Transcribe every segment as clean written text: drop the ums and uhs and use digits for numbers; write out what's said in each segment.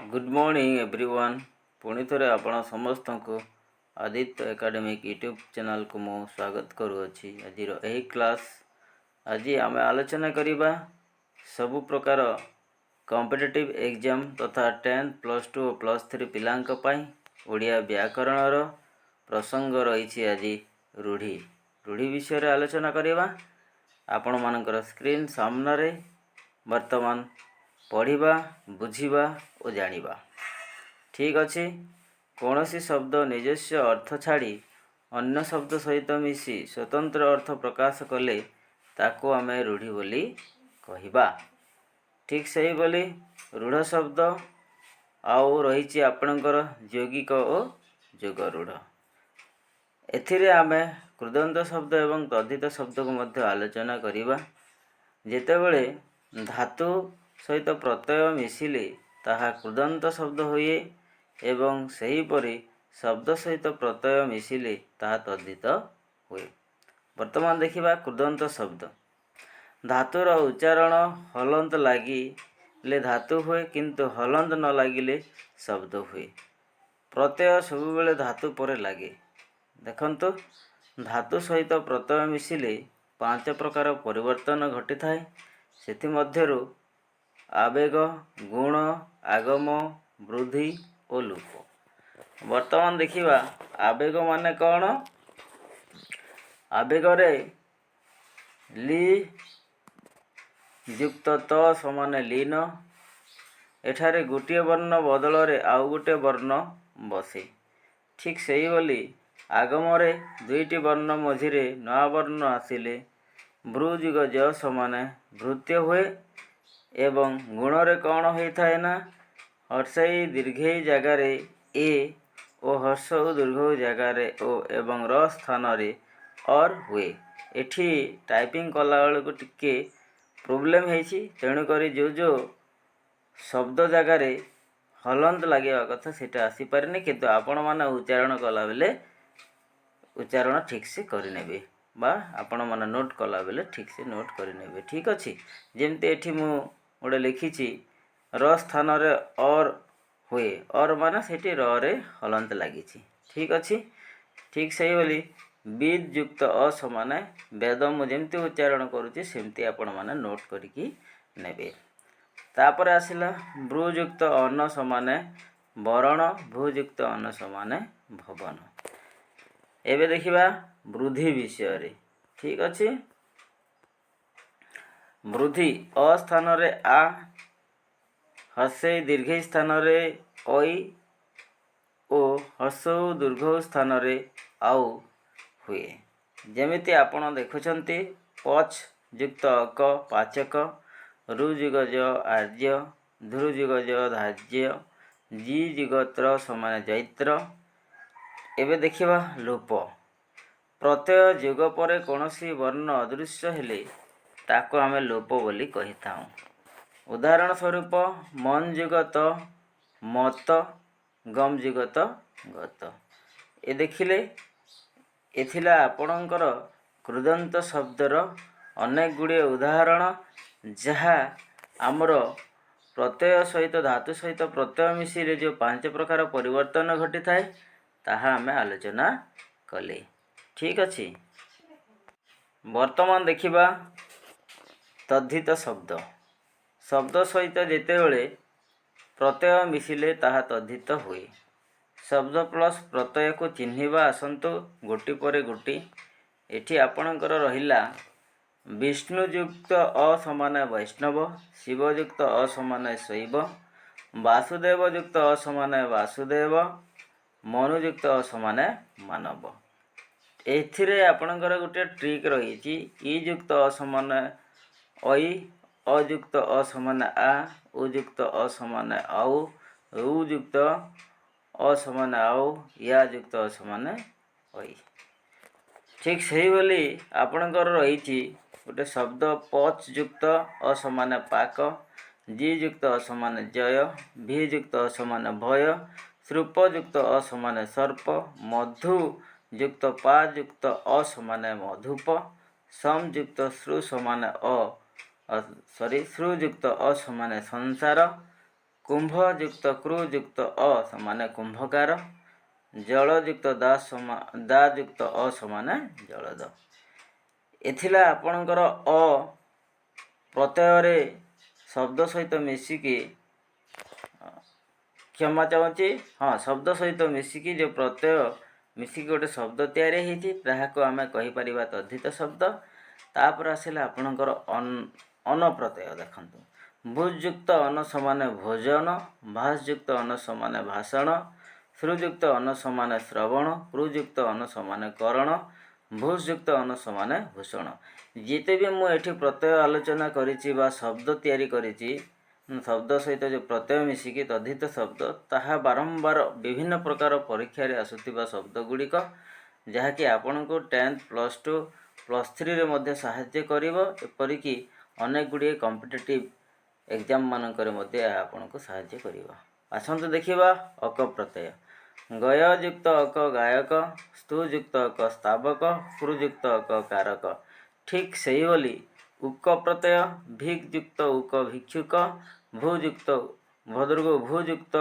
Good morning everyone. पुणी थे आपण समस्त को आदित्य एकेडमिक यूट्यूब चैनल को मु स्वागत करुँची। आज यही क्लास आज आम आलोचना करवा सबु प्रकार कॉम्पिटिटिव एग्जाम तथा 10th +2 और +3 पिलांई ओडिया व्याकरण प्रसंग रही। आज रूढ़ी रूढ़ी विषय आलोचना करवा। आपण मानकर स्क्रीन सामने वर्तमान पढ़ा बुझा और जानिबा। ठीक अच्छे। कौन सी शब्द निजस्व अर्थ छाड़ी अन्य शब्द सहित मिसी स्वतंत्र अर्थ प्रकाश कले ताको आमे रूढ़ी बोली कहिबा। ठीक सही बोली रूढ़ शब्द आउ रही आपणकर यौगिक और जोग रूढ़। एथिरे आमे कृदंत शब्द एवं तद्धित शब्द को मध्य आलोचना करिबा। जेतेबेले धातु सहित प्रत्यय मिसिले ताहा कृदंत शब्द हुए एवं सेहीपरि शब्द सहित प्रत्यय मिसिले ताहा तद्धित हुए। वर्तमान देखिबा कृदंत शब्द। धातुर उच्चारण हलंत लागिले धातु हुए किंतु हलंत न लागिले शब्द हुए। प्रत्यय सबुबेले धातु परे लागे। देखंतु धातु सहित प्रत्यय मिसिले 5 प्रकार परिवर्तन घटी थाए। सेथि मध्यरु आवेग, गुण, आगम, वृद्धि और लूप। वर्तमान देखिबा आवेग माने कौन। आवेग रे ली युक्त त समान लीन। एठारे गोटे वर्ण बदल रे आउ गोटे वर्ण बसे। ठीक सही बोली आगम रे दुईटी वर्ण मझिरे नया वर्ण आसिले ब्रुजुग ज समान भृत्य हुए। एवं गुण रे कौन होता है ना हर्षई दीर्घई जगार ए और हर्ष दीर्घ जगार ओ एवं र स्थान रे और हुए। एठी टाइपिंग कला बेलू टिके प्रोब्लेम है। तेणुक जो शब्द जगार हलंत लगे कथा सीटा आसीपारे किंतु आपण मैंने उच्चारण कला बेले उच्चारण ठीक से करने बा आपण मैंने नोट कला बेले ठीक से नोट करने। ठीक अच्छे। जमती एठी मु गोटे लिखी र स्थान रे और हुए और माना सेठी र रे हलंत लगी। ठीक अच्छे। ठीक सही बोली विद युक्त असमान वेद मुझे उच्चारण करुच्ची सेमती आपण मैंने नोट करिकी नेबे। तापर आसिला ब्रुयुक्त अन्न समान वरण भूयुक्त अन्न समान भवन। एबे देखिबा वृद्धि विषय रे। ठीक अच्छे। वृद्धि अस्थान रे आ हर्षे दीर्घ स्थान रे ओई ओ हर्ष दीर्घ स्थान रे आउ हुए। जेमिति आपण देखुछंती पच युक्त अक पाचक रुजुग ज आर्य ध्रुजुग ज धार्य जी जुगत्र समान जैत्र। एबे देखिबा लोप। प्रत्यय जुग परे कौनसी वर्ण अदृश्य हेले ताको आमे लोप बोली कही थाऊ। उदाहरण स्वरूप मन जुगत मत गम जुगत गत। ए देखिले एथिला आपणकर कृदंत शब्दर अनेक गुड़े उदाहरण जहाँ आमर प्रत्यय सहित धातु सहित प्रत्यय मिसिले जो 5 प्रकार परिवर्तन घटी थाए ताहा आमे आलोचना कले। ठीक अच्छे। वर्तमान देखिबा तद्धित शब्द। शब्द सहित जेतेबेले प्रत्यय मिसिले ताहा तद्धित हुए। शब्द प्लस प्रत्यय को चिन्हिबा आसंतु गोटी परे गोटी। एठी आपणकर रहिला विष्णुयुक्त असमान वैष्णव शिवयुक्त असमान शैव वासुदेवयुक्त असमान वासुदेव मनुयुक्त असमान मानव। एथिरे आपणकर गोटे ट्रिक रही ई युक्त असमान ऐ अयुक्त असमान आ उयुक्त असमान आउ उयुक्त असमान आउ या युक्त असमान ऐ। ठीक सही बोली आपणकर रही गोटे शब्द पच युक्त असमान पाक जी युक्त असमान जय भी युक्त असमान भय श्रुपयुक्त असमान सर्प मधु युक्त पा युक्त असमान मधुप संयुक्त श्रु समान श्रुयुक्त असमान संसार कुंभ युक्त क्रू युक्त अ समान कुंभकार, जल युक्त दा युक्त अ समान जलद। एथिला आपणकर अ प्रत्यय शब्द सहित मिसिकी क्षमा चाहूँगी हाँ शब्द सहित मिसिकी जो प्रत्यय मिसिकी गोटे शब्द तैयारी होती ताहाको आमे कहीपर तद्धित शब्द। तापर आसला आपणकर अन प्रत्यय देखंतु भुजुक्त अन समान भोजन, भासयुक्त अन समान भाषण, श्रुयुक्त अन समान श्रवण, क्रुयुक्त अन समान करण, भूसयुक्त अन समान भूषण। जिते भी मुझे प्रत्यय आलोचना करिछि बा शब्द तैयारी करिछि शब्द सहित जो प्रत्यय मिसिकी तद्धित शब्द ताहा बारंबार विभिन्न प्रकार परीक्षा रे आसुथिबा शब्द गुड़िक जहाँकि आपण को 10th +2 +3 रे मध्य सहाय्य करिवो। एपरिकी अनेक गुड़िए कॉम्पिटिटिव एग्जाम मानकर मध्य आपण को सहाय्य करिवो। आसंतु देखिबा अक प्रत्यय गय युक्त अक गायक, स्तु युक्त अक स्तावक, क्रू युक्त अक कारक। ठीक सही बोली उक प्रत्यय भिक युक्त उक भिक्षुक, भूयुक्त भद्रग भूयुक्त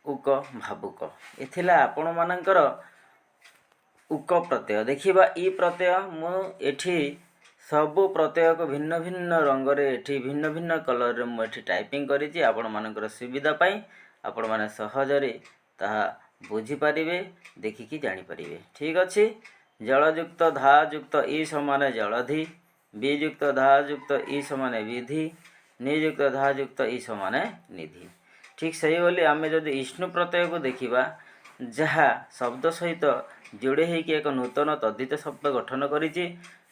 उक भावुक। एथिला आपण मानकर उक प्रत्यय देखिबा ई प्रत्यय मु एठी सबु प्रत्यय को भिन्न भिन्न रंग रे एठी भिन्न भिन्न कलर रे मु एठी टाइपिंग करिछि आपण मानकर सुविधा पाई आपण माने सहज रे ताहा बुझी परिबे देखिकी जानि परिबे। ठीक अछि। जलयुक्त धा युक्त ई समान जलधि, वियुक्त धा युक्त ई समान विधि, नियुक्त धा युक्त ई समान निधि। ठीक सही बोली आमे जदि इष्णु प्रत्यय को देखिबा जहा शब्द सहित जोड़े होइकि एक नूतन तद्धित शब्द गठन करिछि।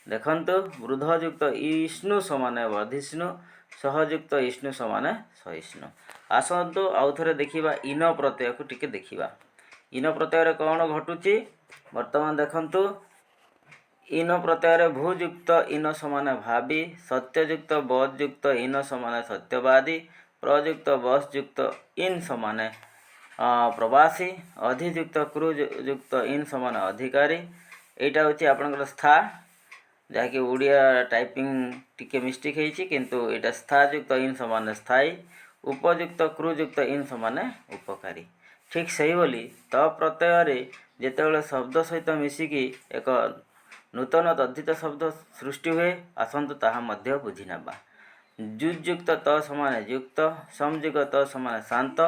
देखंतु वृद्धयुक्त इष्णु समान वर्धिष्णु, सहयुक्त इष्णु समान सहिष्णु। आसंतु आउ थरे देखिबा इन प्रत्यय को टिके देखिबा। इन प्रत्यय रे कोन घटुछि वर्तमान देखंतु इन प्रत्यय भूयुक्त इन समान भावी, सत्ययुक्त बयुक्त इन समान सत्यवादी, प्रयुक्त बसयुक्त इन समान प्रवासी, अधियुक्त क्रुयुक्त इन समान अधिकारी। एटा होछि आपनकर स्था जहाँकि उड़िया टाइपिंग टिके मिस्टेक होइछि किंतु एटा स्थायुक्त इन समान स्थायी, उपयुक्त क्रुयुक्त इन समान उपकारी। ठीक सही बोली त प्रत्यय रे जेतेबेले शब्द सहित मिसिकी एक नूतन तद्धित शब्द सृष्टि हुए आसंतु ताहा मध्य बुझी नबा। जुयुक्त त समान युक्त, समयुक्त त समान शांत,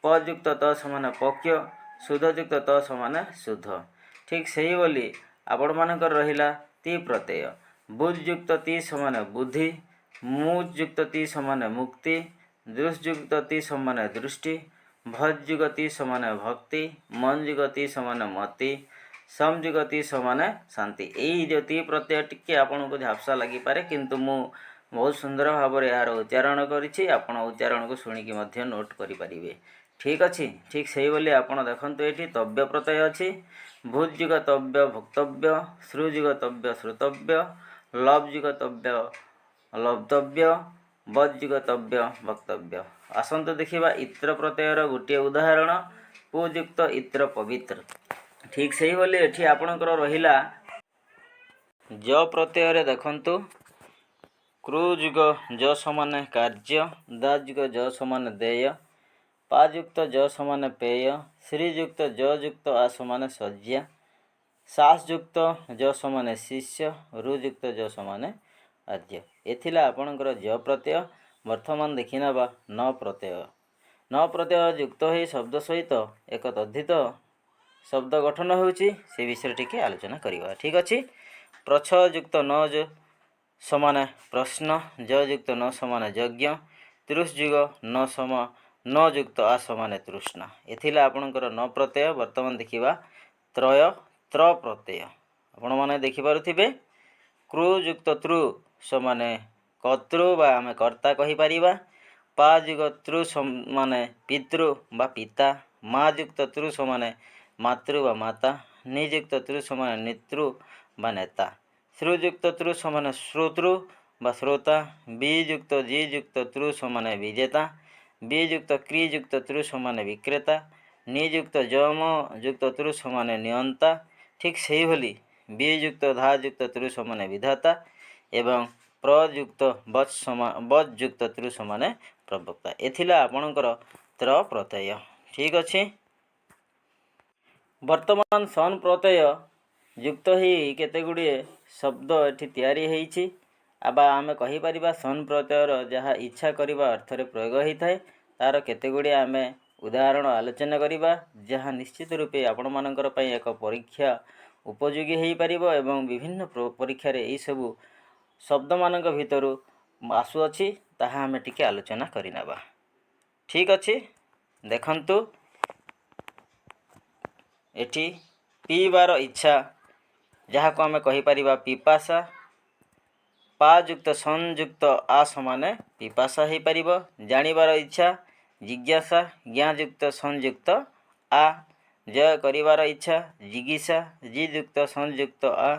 पयुक्त त समान पक्य, शुद्धयुक्त त समान शुद्ध। ठीक सही बोली आपण मानकर रहिला ती प्रत्यय बुधयुक्त ती समान बुद्धि, मुयुक्त ती समान मुक्ति, दृष्युक्त ती समान दृष्टि, भजुगति समान भक्ति, मनजुगति समान मति, समजुगति समान शांति। यही जो ती प्रत्यय टिके आपन को झापसा लगी पारे किंतु मु बहुत सुंदर भाव रे यार उच्चारण करिछि आपण उच्चारण को सुनिकी मध्य नोट करि परिबे। ठीक अछि। ठीक सही बोली आपण देखंतु एठी तव्य प्रत्यय अछि भूजुग तव्य भोक्तव्य, श्रुजुग तव्य श्रुतव्य, लवजुग तव्य लब्धव्य, बजुग तव्य वक्तव्य। आसंतु देखिबा इत्र प्रत्ययर गोटे उदाहरण पुयुक्त इत्र पवित्र। ठीक सही बोली एठी आपणकर रहिला ज प्रत्यय रे देखंतु क्रुजुग ज समान कार्य, दाजुग ज समान देय, पायुक्त ज समान पेय, श्रीयुक्त ज युक्त आ समान सज्जा, सासयुक्त ज समान शिष्य, रुयुक्त ज समान आद्य। एथिला आपणकर ज प्रत्यय। वर्तमान देखिनबा न प्रत्यय। न प्रत्यय युक्त होई शब्द सहित एक तद्धित शब्द गठन होउछि से विषय टिके आलोचना करिवा। ठीक अछि। प्रछ युक्त न ज समान प्रश्न, ज युक्त न समान यज्ञ, तृष्युग न सम न युक्त आ समान तृष्णा। एथिला आपणकर न प्रत्यय। वर्तमान देखिबा त्रय त्र प्रत्यय। आपण माने देखि पारुथिबे क्रू युक्त तृ समान कर्तृ बा आमे कर्ता कहि परिबा, पा युक्त तृ समान पितृ बा पिता, मा युक्त तृ समान मातृ बा माता, नियुक्त तृ समान नेतृ बा नेता, श्रुयुक्त तृ समान श्रोतृ बा श्रोता, वियुक्त जी युक्त तृ समान विजेता, वियुक्त क्री युक्त तृ समान विक्रेता, नियुक्त जम युक्त तृ समान नियंता। ठीक सही भली वियुक्त धा युक्त तृ समान विधाता एवं प्रयुक्त बज युक्त तृ समान प्रवक्ता। एथिला आपणकर त्र प्रत्यय। ठीक अच्छे। वर्तमान सन प्रत्यय युक्त ही केतेगुड़ी शब्द एठी तैयारी होईछि। आबा आमे कहि परिबा सन प्रत्ययर जहाँ इच्छा करिबा अर्थरे प्रयोग होता है तार केतेगुड़ी आमे उदाहरण आलोचना करिबा जहाँ निश्चित रूपे आपण मानकर पई एक परीक्षा उपयोगी होई परिबो एवं विभिन्न परीक्षा रे एई सबु शब्द मानक भितरु आसुअछि ताहा आमे टिके आलोचना करिनाबा। ठीक अछि। देखंतु एठी पीबार इच्छा जहाँ को आमे कहि परिबा पिपासा। पा युक्त संयुक्त आ समान पिपासा हो पारिबो। जानिबार इच्छा जिज्ञासा। ज्ञा युक्त संयुक्त आ। जय करिबार इच्छा जिगीषा। जी युक्त संयुक्त आ।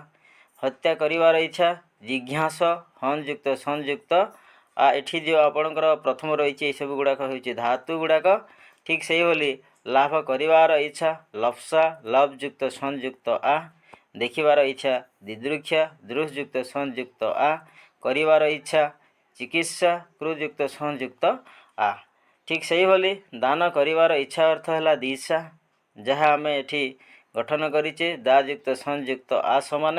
हत्या करिबार इच्छा जिज्ञास। हन युक्त संयुक्त आ। एठी जो आपणकर प्रथम रही सब गुड़ाक होइछि धातु गुड़ाक। ठीक से बोली लाभ करिबार इच्छा लप्सा। लव युक्त संयुक्त आ। देखिबार इच्छा दिदृक्षा। दृश युक्त संयुक्त आ। करिबार इच्छा चिकित्सा। क्रुयुक्त संयुक्त आ। ठीक से बोली दान करिबार इच्छा अर्थ है दिशा जहाँ आम एठी गठन करिचे दायुक्त संयुक्त आ समान।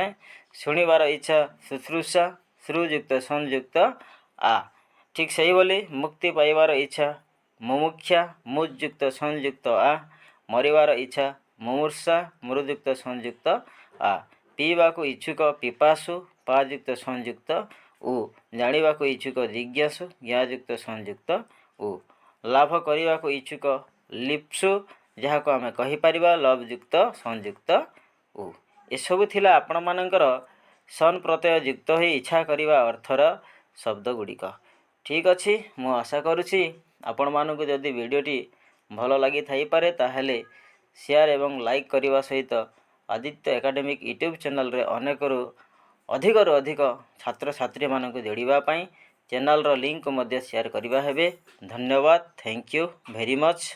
शुणिबार इच्छा शुश्रूषा। श्रुयुक्त संयुक्त आ। ठीक से बोली मुक्ति पाइबार इच्छा मुमुक्षा। मुयुक्त संयुक्त आ। मरिबार इच्छा मुमूर्षा। मृयुक्त संयुक्त आ। पीवाकु इच्छुक पिपासु। पायुक्त संयुक्त उ। जानिबाकु इच्छुक जिज्ञासु। ज्ञायुक्त संयुक्त उ। लाभ करिबाकु इच्छुक लिप्सु जहाँ को आमे कहि परिबा लवयुक्त संयुक्त उ। एसबु थिला आपण मानकर सन प्रत्यय युक्त हो इच्छा करिबा अर्थर शब्द गुड़िक। ठीक अच्छी। मु आशा करुछि आपण मानकु जदि वीडियोटी भल लगी थाई पारे ताहेले शेयर एवं लाइक करने सहित आदित्य एकेडमिक यूट्यूब चैनल रे अनेकरू अधिक छात्र छात्री मानक जोड़ापी चैनल रो लिंक मध्य शेयर करवा हेबे। धन्यवाद। Thank you very much.